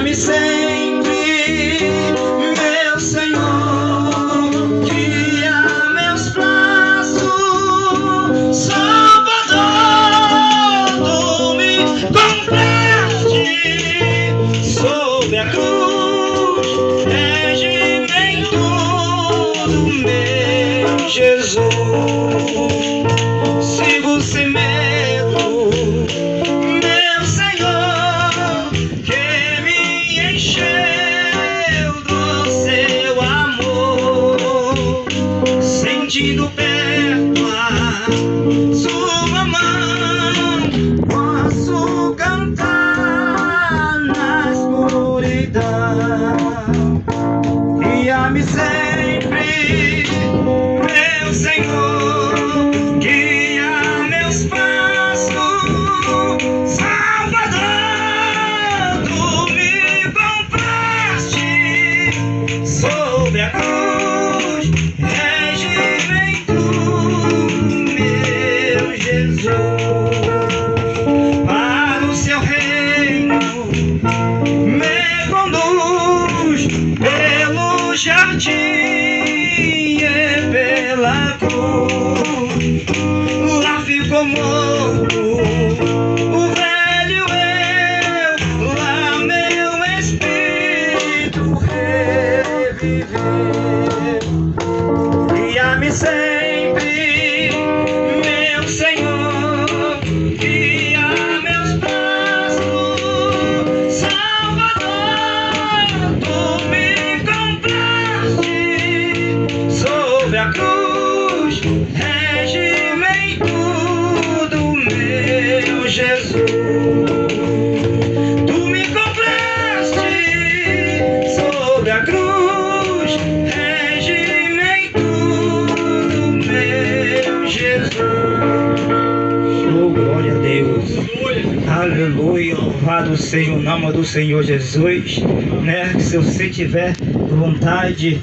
guia-me sempre, meu Senhor, guia meus passos, Salvador, tu me compraste sob a cruz, regimento do meu Jesus. Sigo sem medo, meu Senhor, que me encheu do seu amor, sentindo perto a sua mão, posso cantar na escuridão. Guia-me sempre, meu Senhor, guia meus passos, Salvador, tu me compraste sob a cruz, regimento meu Jesus. Para o seu reino me conduz pelo jardim e pela cruz. Lá ficou morto o velho eu, lá meu espírito reviveu. Guia-me sempre, meu Senhor, guia meus passos, Salvador, tu me compraste sob a cruz, regimento do meu Jesus. Tu me compraste sob a cruz, regimento do meu Jesus. Oh, glória a Deus. Aleluia. Louvado seja o nome do Senhor Jesus, né? Se você tiver vontade